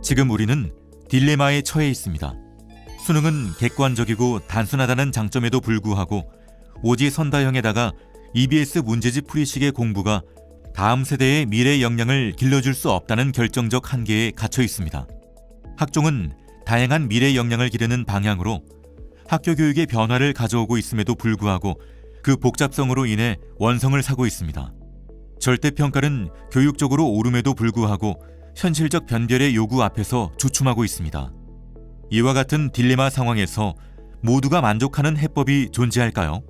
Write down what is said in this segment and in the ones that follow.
지금 우리는 딜레마에 처해 있습니다. 수능은 객관적이고 단순하다는 장점에도 불구하고 오지선다형에다가 EBS 문제집 풀이식의 공부가 다음 세대의 미래 역량을 길러줄 수 없다는 결정적 한계에 갇혀 있습니다. 학종은 다양한 미래 역량을 기르는 방향으로 학교 교육의 변화를 가져오고 있음에도 불구하고 그 복잡성으로 인해 원성을 사고 있습니다. 절대평가는 교육적으로 옳음에도 불구하고 현실적 변별의 요구 앞에서 주춤하고 있습니다. 이와 같은 딜레마 상황에서 모두가 만족하는 해법이 존재할까요?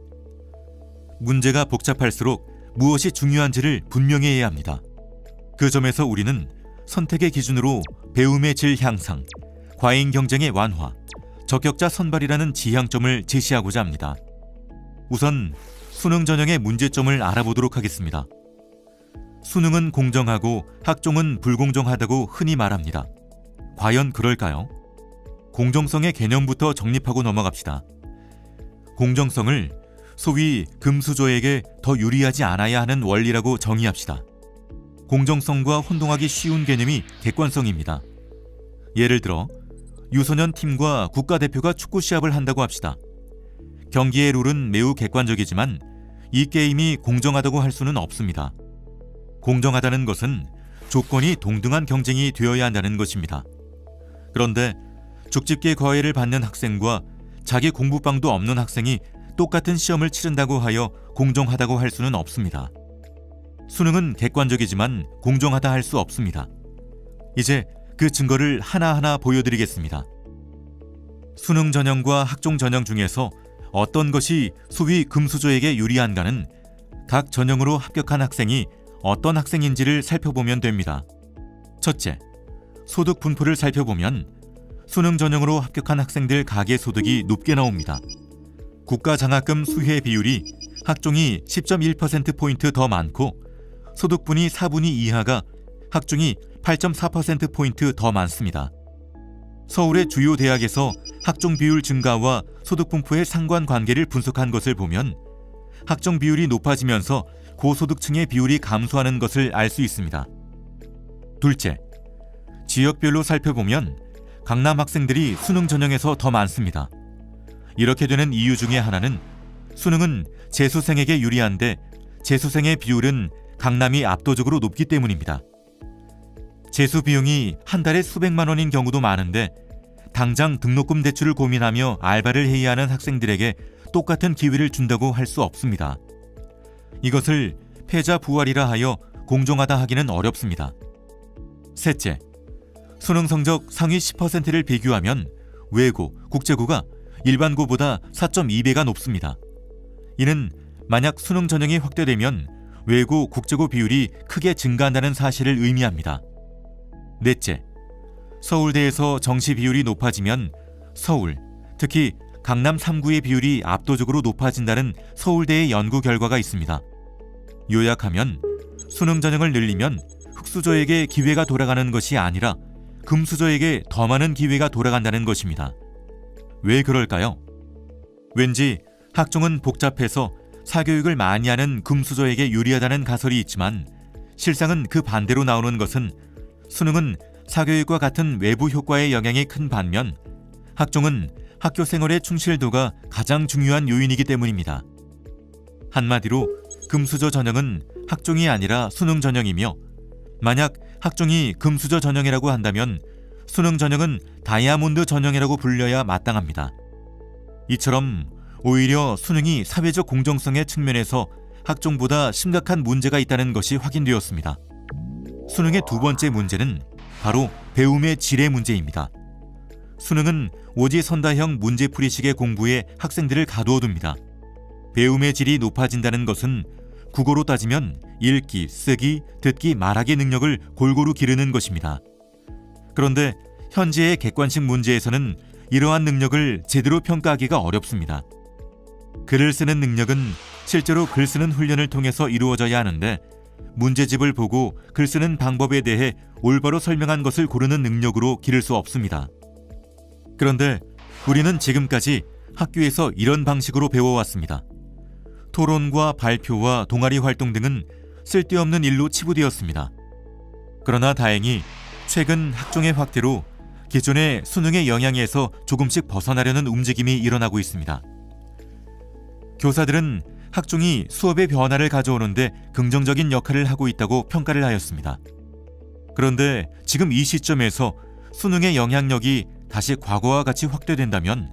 문제가 복잡할수록 무엇이 중요한지를 분명히 해야 합니다. 그 점에서 우리는 선택의 기준으로 배움의 질 향상, 과잉 경쟁의 완화, 적격자 선발이라는 지향점을 제시하고자 합니다. 우선 수능 전형의 문제점을 알아보도록 하겠습니다. 수능은 공정하고 학종은 불공정하다고 흔히 말합니다. 과연 그럴까요? 공정성의 개념부터 정립하고 넘어갑시다. 공정성을 소위 금수저에게 더 유리하지 않아야 하는 원리라고 정의합시다. 공정성과 혼동하기 쉬운 개념이 객관성입니다. 예를 들어 유소년 팀과 국가대표가 축구 시합을 한다고 합시다. 경기의 룰은 매우 객관적이지만 이 게임이 공정하다고 할 수는 없습니다. 공정하다는 것은 조건이 동등한 경쟁이 되어야 한다는 것입니다. 그런데 죽집게 과외를 받는 학생과 자기 공부방도 없는 학생이 똑같은 시험을 치른다고 하여 공정하다고 할 수는 없습니다. 수능은 객관적이지만 공정하다 할 수 없습니다. 이제 그 증거를 하나하나 보여드리겠습니다. 수능 전형과 학종 전형 중에서 어떤 것이 소위 금수저에게 유리한가는 각 전형으로 합격한 학생이 어떤 학생인지를 살펴보면 됩니다. 첫째, 소득 분포를 살펴보면 수능 전형으로 합격한 학생들 가계 소득이 높게 나옵니다. 국가장학금 수혜 비율이 학종이 10.1%포인트 더 많고 소득분위 4분위 이하가 학종이 8.4%포인트 더 많습니다. 서울의 주요 대학에서 학종 비율 증가와 소득 분포의 상관관계를 분석한 것을 보면 학종 비율이 높아지면서 고소득층의 비율이 감소하는 것을 알 수 있습니다. 둘째, 지역별로 살펴보면 강남 학생들이 수능 전형에서 더 많습니다. 이렇게 되는 이유 중에 하나는 수능은 재수생에게 유리한데 재수생의 비율은 강남이 압도적으로 높기 때문입니다. 재수 비용이 한 달에 수백만 원인 경우도 많은데 당장 등록금 대출을 고민하며 알바를 해야 하는 학생들에게 똑같은 기회를 준다고 할 수 없습니다. 이것을 패자 부활이라 하여 공정하다 하기는 어렵습니다. 셋째, 수능 성적 상위 10%를 비교하면 외고, 국제고가 일반고보다 4.2배가 높습니다. 이는 만약 수능 전형이 확대되면 외고, 국제고 비율이 크게 증가한다는 사실을 의미합니다. 넷째, 서울대에서 정시 비율이 높아지면 서울, 특히 강남 3구의 비율이 압도적으로 높아진다는 서울대의 연구 결과가 있습니다. 요약하면 수능 전형을 늘리면 흑수저에게 기회가 돌아가는 것이 아니라 금수저에게 더 많은 기회가 돌아간다는 것입니다. 왜 그럴까요? 왠지 학종은 복잡해서 사교육을 많이 하는 금수저에게 유리하다는 가설이 있지만 실상은 그 반대로 나오는 것은 수능은 사교육과 같은 외부 효과의 영향이 큰 반면 학종은 학교 생활의 충실도가 가장 중요한 요인이기 때문입니다. 한마디로 금수저 전형은 학종이 아니라 수능 전형이며 만약 학종이 금수저 전형이라고 한다면 수능 전형은 다이아몬드 전형이라고 불려야 마땅합니다. 이처럼 오히려 수능이 사회적 공정성의 측면에서 학종보다 심각한 문제가 있다는 것이 확인되었습니다. 수능의 두 번째 문제는 바로 배움의 질의 문제입니다. 수능은 오지선다형 문제풀이식의 공부에 학생들을 가두어둡니다. 배움의 질이 높아진다는 것은 국어로 따지면 읽기, 쓰기, 듣기, 말하기 능력을 골고루 기르는 것입니다. 그런데 현재의 객관식 문제에서는 이러한 능력을 제대로 평가하기가 어렵습니다. 글을 쓰는 능력은 실제로 글 쓰는 훈련을 통해서 이루어져야 하는데 문제집을 보고 글 쓰는 방법에 대해 올바로 설명한 것을 고르는 능력으로 기를 수 없습니다. 그런데 우리는 지금까지 학교에서 이런 방식으로 배워왔습니다. 토론과 발표와 동아리 활동 등은 쓸데없는 일로 치부되었습니다. 그러나 다행히 최근 학종의 확대로 기존의 수능의 영향에서 조금씩 벗어나려는 움직임이 일어나고 있습니다. 교사들은 학종이 수업의 변화를 가져오는데 긍정적인 역할을 하고 있다고 평가를 하였습니다. 그런데 지금 이 시점에서 수능의 영향력이 다시 과거와 같이 확대된다면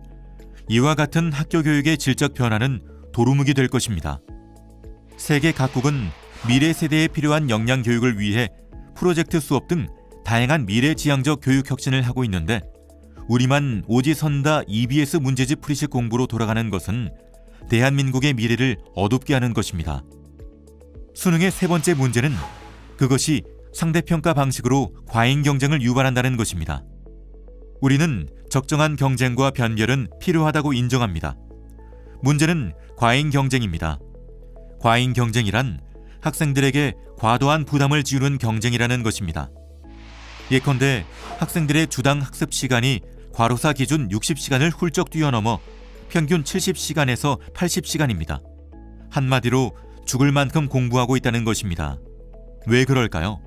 이와 같은 학교 교육의 질적 변화는 도루묵이 될 것입니다. 세계 각국은 미래 세대에 필요한 역량 교육을 위해 프로젝트 수업 등 다양한 미래지향적 교육 혁신을 하고 있는데 우리만 오지선다 EBS 문제집 풀이식 공부로 돌아가는 것은 대한민국의 미래를 어둡게 하는 것입니다. 수능의 세 번째 문제는 그것이 상대평가 방식으로 과잉 경쟁을 유발한다는 것입니다. 우리는 적정한 경쟁과 변별은 필요하다고 인정합니다. 문제는 과잉 경쟁입니다. 과잉 경쟁이란 학생들에게 과도한 부담을 지우는 경쟁이라는 것입니다. 예컨대 학생들의 주당 학습 시간이 과로사 기준 60시간을 훌쩍 뛰어넘어 평균 70시간에서 80시간입니다. 한마디로 죽을 만큼 공부하고 있다는 것입니다. 왜 그럴까요?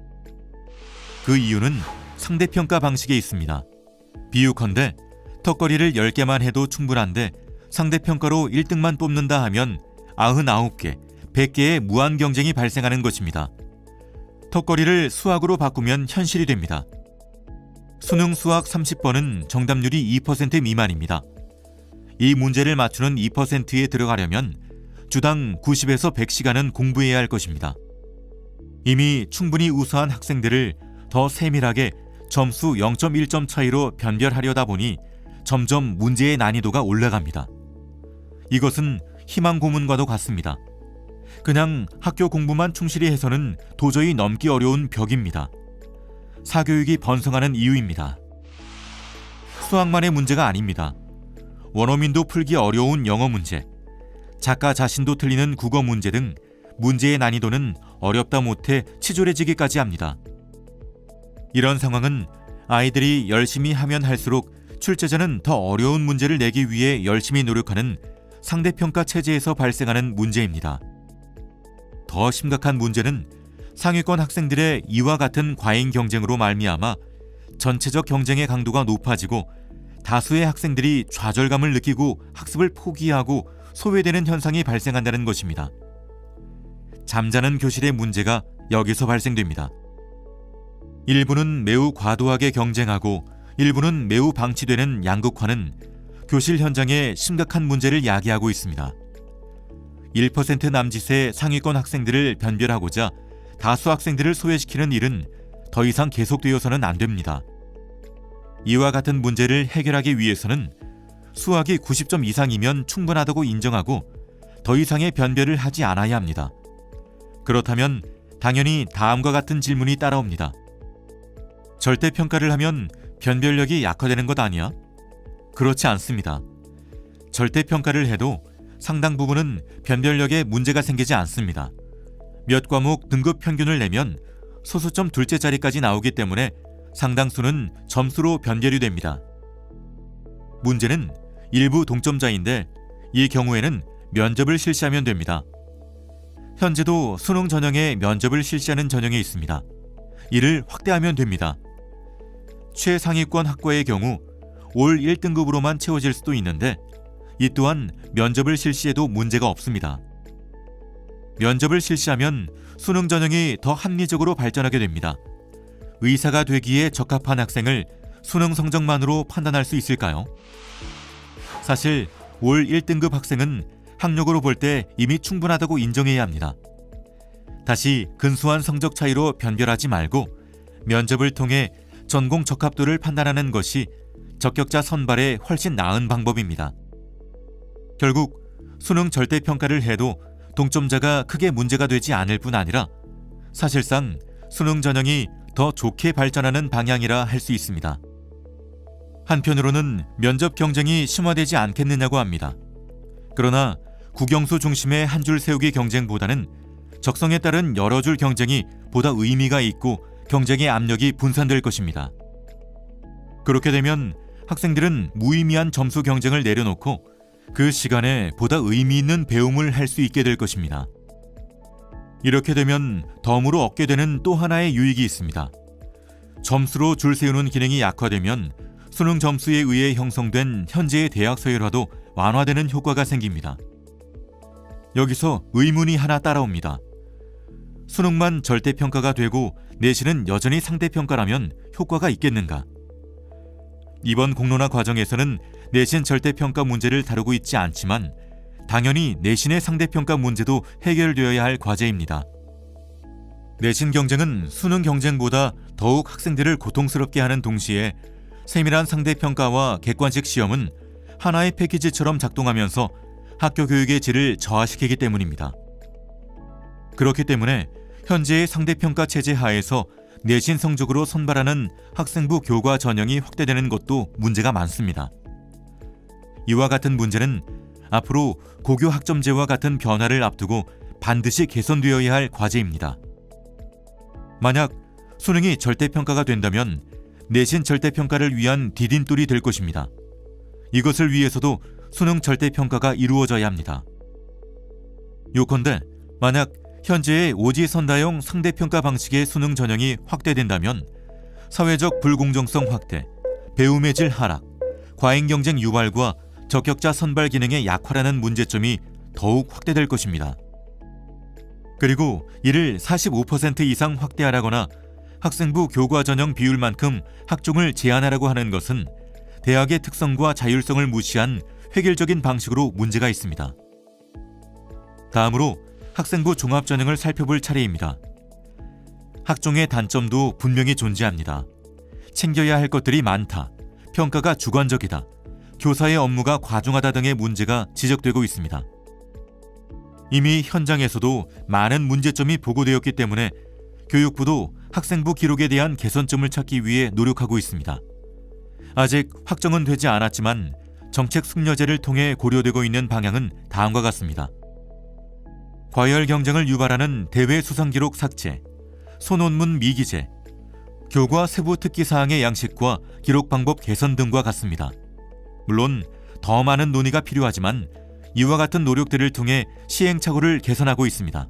그 이유는 상대평가 방식에 있습니다. 비유컨대 턱걸이를 10개만 해도 충분한데 상대평가로 1등만 뽑는다 하면 99개, 100개의 무한 경쟁이 발생하는 것입니다. 턱걸이를 수학으로 바꾸면 현실이 됩니다. 수능 수학 30번은 정답률이 2% 미만입니다. 이 문제를 맞추는 2%에 들어가려면 주당 90에서 100시간은 공부해야 할 것입니다. 이미 충분히 우수한 학생들을 더 세밀하게 점수 0.1점 차이로 변별하려다 보니 점점 문제의 난이도가 올라갑니다. 이것은 희망 고문과도 같습니다. 그냥 학교 공부만 충실히 해서는 도저히 넘기 어려운 벽입니다. 사교육이 번성하는 이유입니다. 수학만의 문제가 아닙니다. 원어민도 풀기 어려운 영어 문제, 작가 자신도 틀리는 국어 문제 등 문제의 난이도는 어렵다 못해 치졸해지기까지 합니다. 이런 상황은 아이들이 열심히 하면 할수록 출제자는 더 어려운 문제를 내기 위해 열심히 노력하는 상대평가 체제에서 발생하는 문제입니다. 더 심각한 문제는 상위권 학생들의 이와 같은 과잉 경쟁으로 말미암아 전체적 경쟁의 강도가 높아지고 다수의 학생들이 좌절감을 느끼고 학습을 포기하고 소외되는 현상이 발생한다는 것입니다. 잠자는 교실의 문제가 여기서 발생됩니다. 일부는 매우 과도하게 경쟁하고 일부는 매우 방치되는 양극화는 교실 현장에 심각한 문제를 야기하고 있습니다. 1% 남짓의 상위권 학생들을 변별하고자 다수 학생들을 소외시키는 일은 더 이상 계속되어서는 안 됩니다. 이와 같은 문제를 해결하기 위해서는 수학이 90점 이상이면 충분하다고 인정하고 더 이상의 변별을 하지 않아야 합니다. 그렇다면 당연히 다음과 같은 질문이 따라옵니다. 절대평가를 하면 변별력이 약화되는 것 아니야? 그렇지 않습니다. 절대평가를 해도 상당 부분은 변별력에 문제가 생기지 않습니다. 몇 과목 등급 평균을 내면 소수점 둘째 자리까지 나오기 때문에 상당수는 점수로 변별이 됩니다. 문제는 일부 동점자인데 이 경우에는 면접을 실시하면 됩니다. 현재도 수능 전형에 면접을 실시하는 전형이 있습니다. 이를 확대하면 됩니다. 최상위권 학과의 경우 올 1등급으로만 채워질 수도 있는데 이 또한 면접을 실시해도 문제가 없습니다. 면접을 실시하면 수능 전형이 더 합리적으로 발전하게 됩니다. 의사가 되기에 적합한 학생을 수능 성적만으로 판단할 수 있을까요? 사실 올 1등급 학생은 학력으로 볼 때 이미 충분하다고 인정해야 합니다. 다시 근소한 성적 차이로 변별하지 말고 면접을 통해 전공 적합도를 판단하는 것이 적격자 선발에 훨씬 나은 방법입니다. 결국 수능 절대평가를 해도 동점자가 크게 문제가 되지 않을 뿐 아니라 사실상 수능 전형이 더 좋게 발전하는 방향이라 할 수 있습니다. 한편으로는 면접 경쟁이 심화되지 않겠느냐고 합니다. 그러나 국영수 중심의 한 줄 세우기 경쟁보다는 적성에 따른 여러 줄 경쟁이 보다 의미가 있고 경쟁의 압력이 분산될 것입니다. 그렇게 되면 학생들은 무의미한 점수 경쟁을 내려놓고 그 시간에 보다 의미 있는 배움을 할 수 있게 될 것입니다. 이렇게 되면 덤으로 얻게 되는 또 하나의 유익이 있습니다. 점수로 줄 세우는 기능이 약화되면 수능 점수에 의해 형성된 현재의 대학 서열화도 완화되는 효과가 생깁니다. 여기서 의문이 하나 따라옵니다. 수능만 절대평가가 되고 내신은 여전히 상대평가라면 효과가 있겠는가? 이번 공론화 과정에서는 내신 절대평가 문제를 다루고 있지 않지만 당연히 내신의 상대평가 문제도 해결되어야 할 과제입니다. 내신 경쟁은 수능 경쟁보다 더욱 학생들을 고통스럽게 하는 동시에 세밀한 상대평가와 객관식 시험은 하나의 패키지처럼 작동하면서 학교 교육의 질을 저하시키기 때문입니다. 그렇기 때문에 현재의 상대평가 체제 하에서 내신 성적으로 선발하는 학생부 교과 전형이 확대되는 것도 문제가 많습니다. 이와 같은 문제는 앞으로 고교 학점제와 같은 변화를 앞두고 반드시 개선되어야 할 과제입니다. 만약 수능이 절대평가가 된다면 내신 절대평가를 위한 디딤돌이 될 것입니다. 이것을 위해서도 수능 절대평가가 이루어져야 합니다. 요컨대 만약 현재의 오지선다형 상대평가 방식의 수능 전형이 확대된다면 사회적 불공정성 확대, 배움의 질 하락, 과잉 경쟁 유발과 적격자 선발 기능의 약화라는 문제점이 더욱 확대될 것입니다. 그리고 이를 45% 이상 확대하라거나 학생부 교과 전형 비율만큼 학종을 제한하라고 하는 것은 대학의 특성과 자율성을 무시한 획일적인 방식으로 문제가 있습니다. 다음으로 학생부 종합전형을 살펴볼 차례입니다. 학종의 단점도 분명히 존재합니다. 챙겨야 할 것들이 많다, 평가가 주관적이다, 교사의 업무가 과중하다 등의 문제가 지적되고 있습니다. 이미 현장에서도 많은 문제점이 보고되었기 때문에 교육부도 학생부 기록에 대한 개선점을 찾기 위해 노력하고 있습니다. 아직 확정은 되지 않았지만 정책 숙려제를 통해 고려되고 있는 방향은 다음과 같습니다. 과열 경쟁을 유발하는 대외 수상 기록 삭제, 소논문 미기재, 교과 세부 특기 사항의 양식과 기록 방법 개선 등과 같습니다. 물론 더 많은 논의가 필요하지만 이와 같은 노력들을 통해 시행착오를 개선하고 있습니다.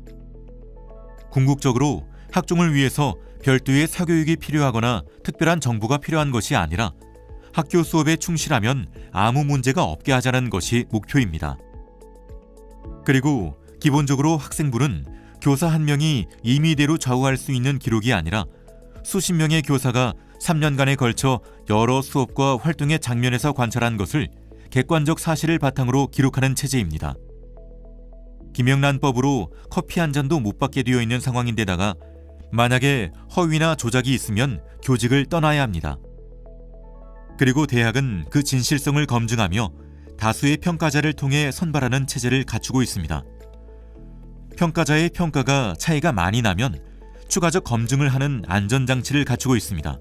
궁극적으로 학종을 위해서 별도의 사교육이 필요하거나 특별한 정보가 필요한 것이 아니라 학교 수업에 충실하면 아무 문제가 없게 하자는 것이 목표입니다. 그리고 기본적으로 학생부는 교사 한 명이 임의대로 좌우할 수 있는 기록이 아니라 수십 명의 교사가 3년간에 걸쳐 여러 수업과 활동의 장면에서 관찰한 것을 객관적 사실을 바탕으로 기록하는 체제입니다. 김영란법으로 커피 한 잔도 못 받게 되어 있는 상황인데다가 만약에 허위나 조작이 있으면 교직을 떠나야 합니다. 그리고 대학은 그 진실성을 검증하며 다수의 평가자를 통해 선발하는 체제를 갖추고 있습니다. 평가자의 평가가 차이가 많이 나면 추가적 검증을 하는 안전장치를 갖추고 있습니다.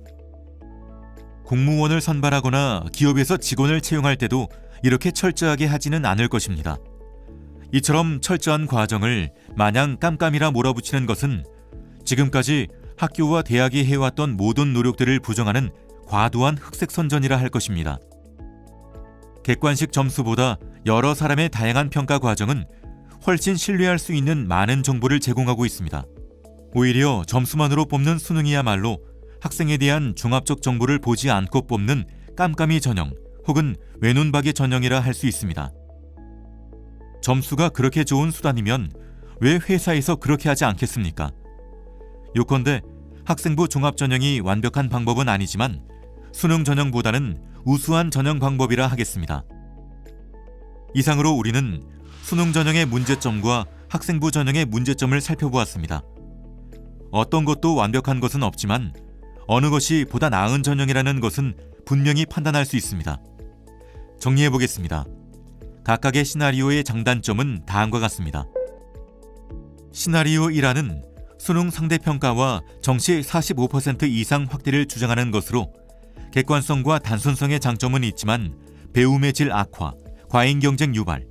공무원을 선발하거나 기업에서 직원을 채용할 때도 이렇게 철저하게 하지는 않을 것입니다. 이처럼 철저한 과정을 마냥 깜깜이라 몰아붙이는 것은 지금까지 학교와 대학이 해왔던 모든 노력들을 부정하는 과도한 흑색 선전이라 할 것입니다. 객관식 점수보다 여러 사람의 다양한 평가 과정은 훨씬 신뢰할 수 있는 많은 정보를 제공하고 있습니다. 오히려 점수만으로 뽑는 수능이야말로 학생에 대한 종합적 정보를 보지 않고 뽑는 깜깜이 전형 혹은 외눈박이 전형이라 할 수 있습니다. 점수가 그렇게 좋은 수단이면 왜 회사에서 그렇게 하지 않겠습니까? 요컨대 학생부 종합전형이 완벽한 방법은 아니지만 수능 전형보다는 우수한 전형 방법이라 하겠습니다. 이상으로 우리는 수능 전형의 문제점과 학생부 전형의 문제점을 살펴보았습니다. 어떤 것도 완벽한 것은 없지만 어느 것이 보다 나은 전형이라는 것은 분명히 판단할 수 있습니다. 정리해보겠습니다. 각각의 시나리오의 장단점은 다음과 같습니다. 시나리오 1화는 수능 상대평가와 정시 45% 이상 확대를 주장하는 것으로 객관성과 단순성의 장점은 있지만 배움의 질 악화, 과잉 경쟁 유발,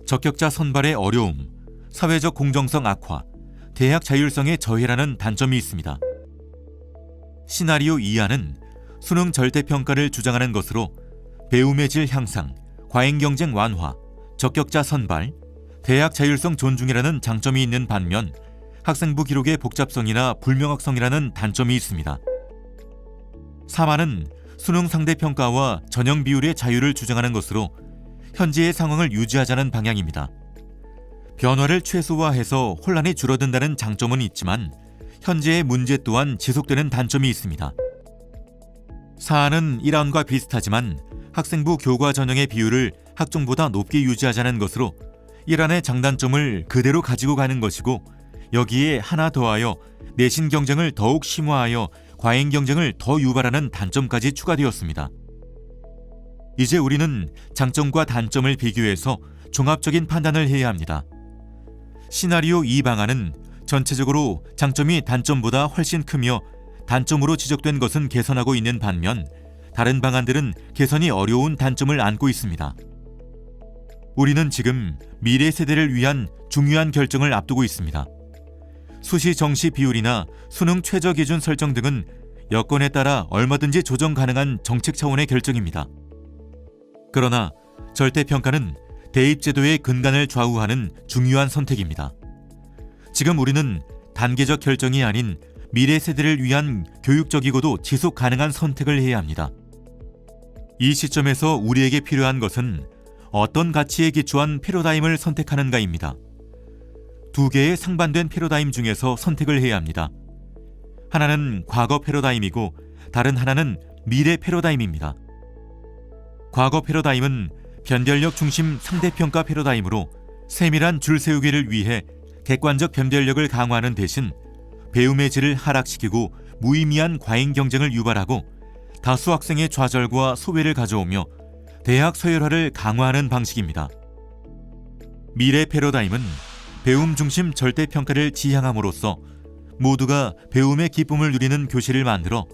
적격자 선발의 어려움, 사회적 공정성 악화, 대학 자율성의 저해라는 단점이 있습니다. 시나리오 2안은 수능 절대평가를 주장하는 것으로 배움의 질 향상, 과잉 경쟁 완화, 적격자 선발, 대학 자율성 존중이라는 장점이 있는 반면 학생부 기록의 복잡성이나 불명확성이라는 단점이 있습니다. 3안은 수능 상대평가와 전형 비율의 자유를 주장하는 것으로 현재의 상황을 유지하자는 방향입니다. 변화를 최소화해서 혼란이 줄어든다는 장점은 있지만 현재의 문제 또한 지속되는 단점이 있습니다. 4안은 1안과 비슷하지만 학생부 교과 전형의 비율을 학종보다 높게 유지하자는 것으로 1안의 장단점을 그대로 가지고 가는 것이고 여기에 하나 더하여 내신 경쟁을 더욱 심화하여 과잉 경쟁을 더 유발하는 단점까지 추가되었습니다. 이제 우리는 장점과 단점을 비교해서 종합적인 판단을 해야 합니다. 시나리오 2 방안은 전체적으로 장점이 단점보다 훨씬 크며 단점으로 지적된 것은 개선하고 있는 반면 다른 방안들은 개선이 어려운 단점을 안고 있습니다. 우리는 지금 미래 세대를 위한 중요한 결정을 앞두고 있습니다. 수시 정시 비율이나 수능 최저 기준 설정 등은 여건에 따라 얼마든지 조정 가능한 정책 차원의 결정입니다. 그러나 절대평가는 대입제도의 근간을 좌우하는 중요한 선택입니다. 지금 우리는 단계적 결정이 아닌 미래 세대를 위한 교육적이고도 지속 가능한 선택을 해야 합니다. 이 시점에서 우리에게 필요한 것은 어떤 가치에 기초한 패러다임을 선택하는가입니다. 두 개의 상반된 패러다임 중에서 선택을 해야 합니다. 하나는 과거 패러다임이고 다른 하나는 미래 패러다임입니다. 과거 패러다임은 변별력 중심 상대평가 패러다임으로 세밀한 줄 세우기를 위해 객관적 변별력을 강화하는 대신 배움의 질을 하락시키고 무의미한 과잉 경쟁을 유발하고 다수 학생의 좌절과 소외를 가져오며 대학 서열화를 강화하는 방식입니다. 미래 패러다임은 배움 중심 절대평가를 지향함으로써 모두가 배움의 기쁨을 누리는 교실을 만들어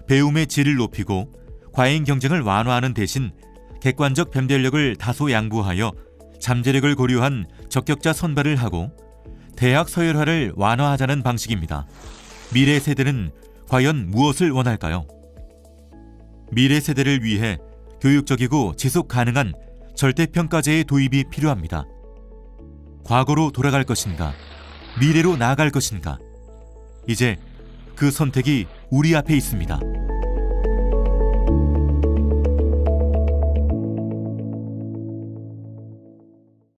배움의 질을 높이고 과잉 경쟁을 완화하는 대신 객관적 변별력을 다소 양보하여 잠재력을 고려한 적격자 선발을 하고 대학 서열화를 완화하자는 방식입니다. 미래 세대는 과연 무엇을 원할까요? 미래 세대를 위해 교육적이고 지속 가능한 절대평가제의 도입이 필요합니다. 과거로 돌아갈 것인가? 미래로 나아갈 것인가? 이제 그 선택이 우리 앞에 있습니다.